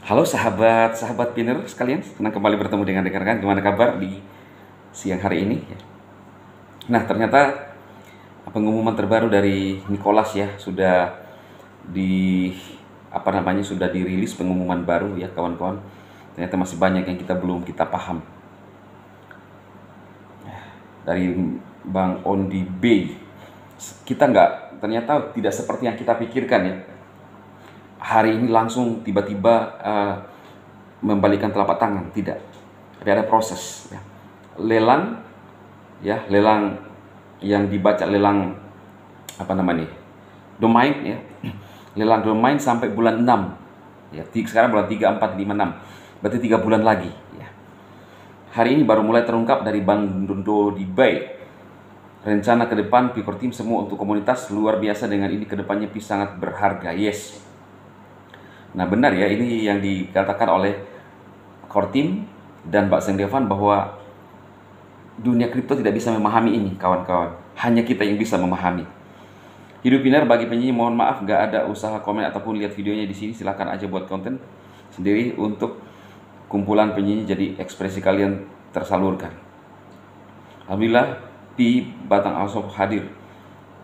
Halo sahabat pinner sekalian, senang kembali bertemu dengan rekan-rekan. Gimana kabar di siang hari ini? Nah, ternyata pengumuman terbaru dari Nicholas ya sudah di sudah dirilis pengumuman baru ya kawan-kawan. Ternyata masih banyak yang kita paham dari Bang Ondi B. Kita ternyata tidak seperti yang kita pikirkan ya. Hari ini langsung tiba-tiba membalikan telapak tangan, tidak. Tapi ada proses ya. Lelang yang dibaca lelang domain ya. Lelang domain sampai bulan 6 ya. Sekarang bulan 3, 4, 5, 6. Berarti 3 bulan lagi ya. Hari ini baru mulai terungkap dari Bang Dondo di Bay. Rencana ke depan Pi Core Team semua untuk komunitas luar biasa, dengan ini kedepannya Pi sangat berharga. Yes. Nah benar ya, ini yang dikatakan oleh Core Team dan Mbak Seng Devan bahwa dunia kripto tidak bisa memahami ini kawan-kawan. Hanya kita yang bisa memahami. Hidup Pinner bagi penyanyi, mohon maaf gak ada usaha komen ataupun lihat videonya di sini. Silahkan aja buat konten sendiri untuk kumpulan penyanyi, jadi ekspresi kalian tersalurkan. Alhamdulillah Pi Batang Alsop hadir.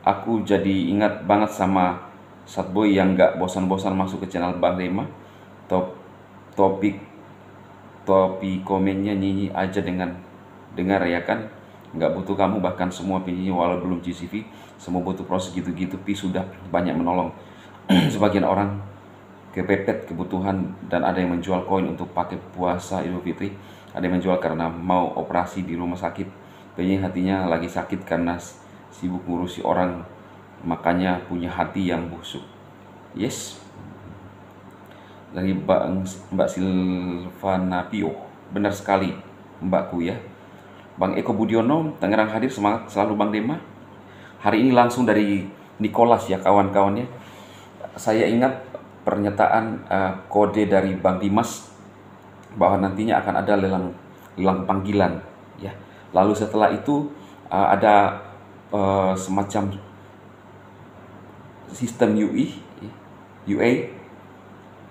Aku jadi ingat banget sama Satboy yang gak bosan-bosan masuk ke channel Bang Rema. Topik komennya nyanyi aja dengan dengar ya kan, nggak butuh kamu, bahkan semua penyanyi walau belum GCV semua butuh proses gitu-gitu. Pi sudah banyak menolong sebagian orang kepepet kebutuhan, dan ada yang menjual koin untuk pakai puasa Idul Fitri, ada yang menjual karena mau operasi di rumah sakit. Penyanyi hatinya lagi sakit karena sibuk ngurusi orang, makanya punya hati yang busuk. Yes. Dari Mbak Silvana Pio, benar sekali mbakku ya. Bang Eko Budiono, Tangerang hadir, semangat selalu Bang Dema. Hari ini langsung dari Nicholas ya kawan-kawannya. Saya ingat pernyataan kode dari Bang Dimas bahwa nantinya akan ada lelang panggilan ya. Lalu setelah itu ada semacam sistem UA.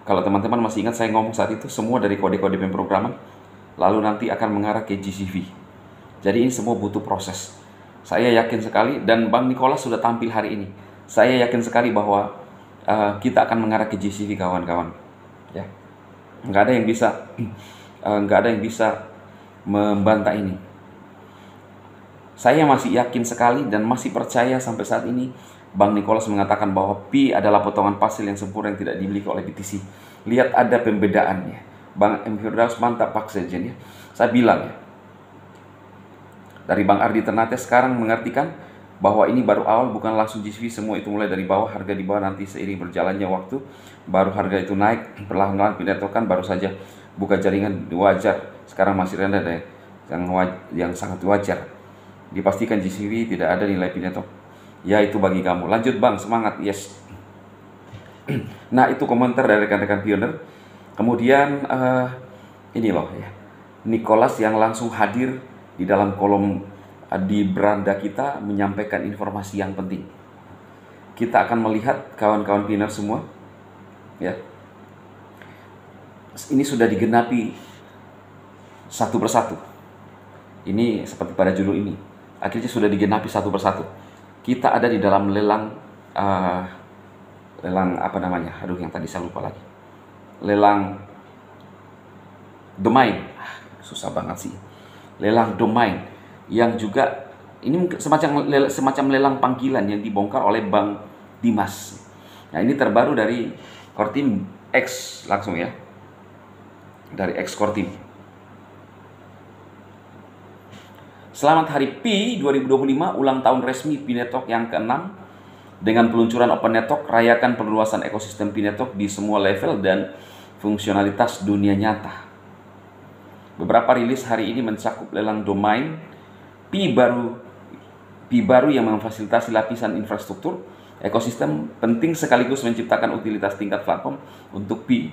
Kalau teman-teman masih ingat saya ngomong saat itu, semua dari kode-kode pemrograman lalu nanti akan mengarah ke GCV. Jadi ini semua butuh proses. Saya yakin sekali, dan Bang Nicholas sudah tampil hari ini. Saya yakin sekali bahwa kita akan mengarah ke GCV kawan-kawan. Ya, nggak ada yang bisa membantah ini. Saya masih yakin sekali dan masih percaya sampai saat ini. Bang Nicholas mengatakan bahwa Pi adalah potongan pasir yang sempurna yang tidak dimiliki oleh BTC. Lihat ada pembedaannya. Bang M. Firdaus, mantap Pak Sekjen ya. Saya bilang ya, dari Bang Ardi Ternate sekarang mengartikan bahwa ini baru awal, bukan langsung GCV. Semua itu mulai dari bawah, harga di bawah, nanti seiring berjalannya waktu baru harga itu naik perlahan-lahan. Pinetokan baru saja buka jaringan, wajar. Sekarang masih rendah deh, yang sangat wajar. Dipastikan GCV tidak ada nilai pinetok. Ya itu bagi kamu. Lanjut Bang, semangat. Yes. Nah itu komentar dari rekan-rekan pioner. Kemudian ini loh ya, Nicholas yang langsung hadir di dalam kolom di beranda kita menyampaikan informasi yang penting. Kita akan melihat kawan-kawan pioner semua ya. Ini sudah digenapi satu persatu. Ini seperti pada judul ini. Akhirnya sudah digenapi satu persatu. Kita ada di dalam lelang yang tadi saya lupa lagi. Lelang domain. Susah banget sih. Lelang domain yang juga ini semacam lelang panggilan yang dibongkar oleh Bang Dimas. Nah, ini terbaru dari Core Team X langsung ya. Dari X Core Team. Selamat Hari Pi 2025, ulang tahun resmi Pi Network yang ke-6. Dengan peluncuran Open Network, rayakan perluasan ekosistem Pi Network di semua level dan fungsionalitas dunia nyata. Beberapa rilis hari ini mencakup lelang domain, Pi baru yang memfasilitasi lapisan infrastruktur ekosistem penting sekaligus menciptakan utilitas tingkat platform untuk Pi.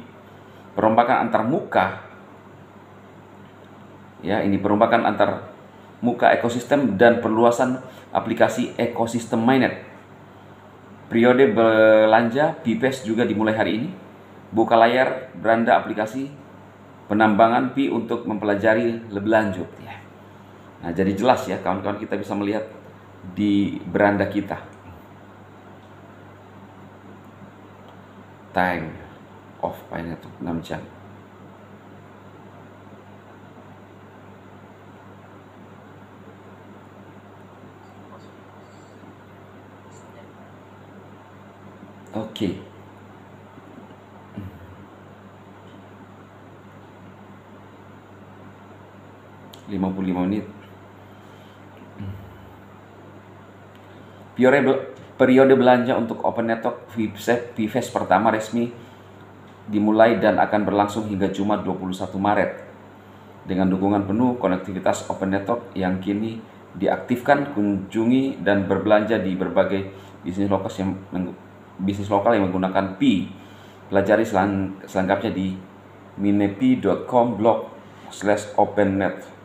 Perombakan antar muka, ya ini perombakan antar muka ekosistem dan perluasan aplikasi ekosistem mainnet. Periode belanja Bipes juga dimulai hari ini. Buka layar beranda aplikasi penambangan Pi untuk mempelajari lebih lanjut ya. Nah, jadi jelas ya kawan-kawan, kita bisa melihat di beranda kita. Time off painnya tuh 6 jam. Oke. 55 menit. Periode belanja untuk Open Network PFES pertama resmi dimulai dan akan berlangsung hingga Jumat 21 Maret dengan dukungan penuh konektivitas Open Network yang kini diaktifkan. Kunjungi dan berbelanja di berbagai bisnis lokal yang menggunakan Pi. Pelajari selengkapnya di minepi.com/opennet.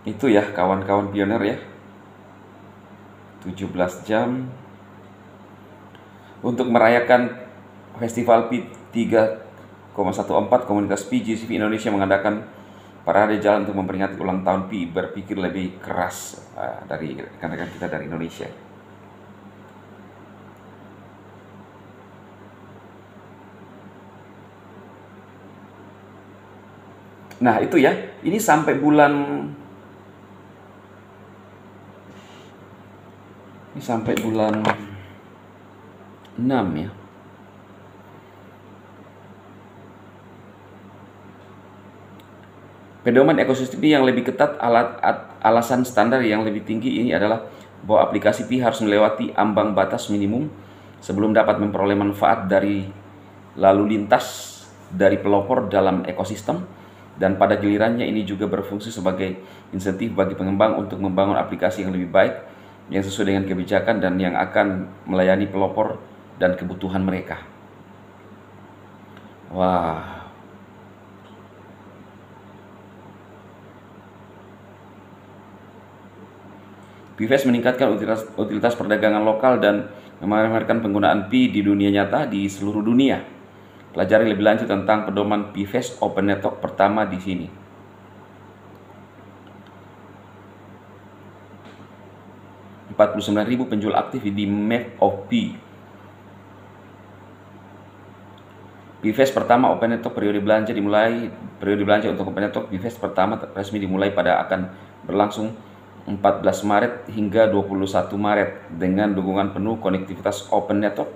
Itu ya kawan-kawan pioner ya, 17 jam untuk merayakan Festival Pi 3,14. Komunitas Pi GCV Indonesia mengadakan parade jalan untuk memperingati ulang tahun Pi. Berpikir lebih keras dari rekan-rekan kita dari Indonesia. Nah itu ya, ini sampai bulan 6 ya. Pedoman ekosistem yang lebih ketat, alasan standar yang lebih tinggi ini adalah bahwa aplikasi Pi harus melewati ambang batas minimum sebelum dapat memperoleh manfaat dari lalu lintas dari pelopor dalam ekosistem, dan pada gilirannya ini juga berfungsi sebagai insentif bagi pengembang untuk membangun aplikasi yang lebih baik, yang sesuai dengan kebijakan dan yang akan melayani pelopor dan kebutuhan mereka. Wah. PFES meningkatkan utilitas perdagangan lokal dan memamerkan penggunaan Pi di dunia nyata di seluruh dunia. Pelajari lebih lanjut tentang pedoman PFES Open Network pertama di sini. .000 penjual aktif di Map of Pi. PFES pertama Open Network periode belanja untuk Open Network PFES pertama resmi dimulai pada akan berlangsung 14 Maret hingga 21 Maret dengan dukungan penuh konektivitas Open Network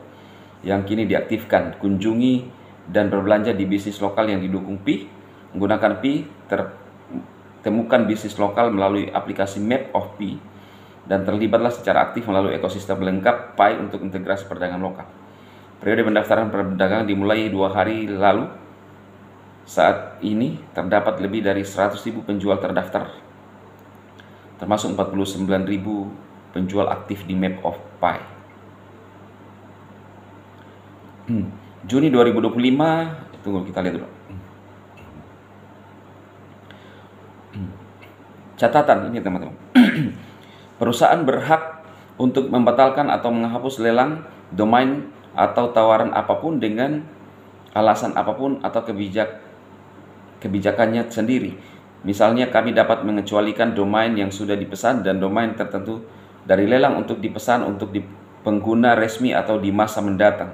yang kini diaktifkan. Kunjungi dan berbelanja di bisnis lokal yang didukung Pi. Menggunakan Pi, temukan bisnis lokal melalui aplikasi Map of Pi dan terlibatlah secara aktif melalui ekosistem lengkap Pi untuk integrasi perdagangan lokal. Periode pendaftaran perdagangan dimulai 2 hari lalu. Saat ini terdapat lebih dari 100.000 penjual terdaftar, termasuk 49.000 penjual aktif di Map of Pi. Juni 2025, tunggu kita lihat dulu. Catatan ini teman-teman. Perusahaan berhak untuk membatalkan atau menghapus lelang, domain, atau tawaran apapun dengan alasan apapun atau kebijakannya sendiri. Misalnya kami dapat mengecualikan domain yang sudah dipesan dan domain tertentu dari lelang untuk dipesan untuk pengguna resmi atau di masa mendatang,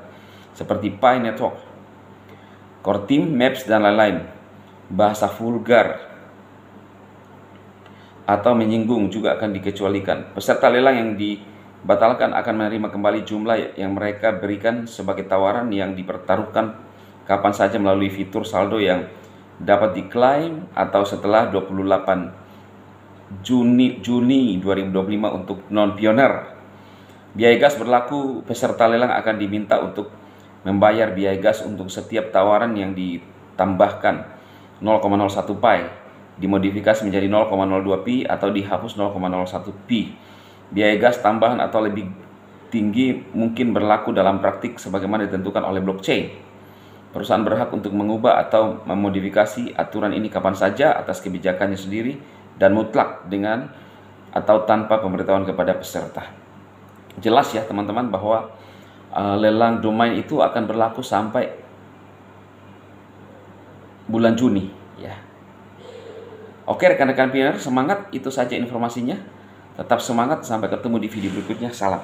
seperti Pi Network, Core Team, Maps, dan lain-lain. Bahasa vulgar atau menyinggung juga akan dikecualikan. Peserta lelang yang dibatalkan akan menerima kembali jumlah yang mereka berikan sebagai tawaran yang dipertaruhkan kapan saja melalui fitur saldo yang dapat diklaim atau setelah 28 Juni 2025 untuk non-pioner. Biaya gas berlaku, peserta lelang akan diminta untuk membayar biaya gas untuk setiap tawaran yang ditambahkan 0,01 Pi, dimodifikasi menjadi 0,02 Pi atau dihapus 0,01 Pi. Biaya gas tambahan atau lebih tinggi mungkin berlaku dalam praktik sebagaimana ditentukan oleh blockchain. Perusahaan berhak untuk mengubah atau memodifikasi aturan ini kapan saja atas kebijakannya sendiri dan mutlak dengan atau tanpa pemberitahuan kepada peserta. Jelas ya teman-teman bahwa lelang domain itu akan berlaku sampai bulan Juni ya. Oke rekan-rekan pioneer, semangat, itu saja informasinya. Tetap semangat, sampai ketemu di video berikutnya. Salam.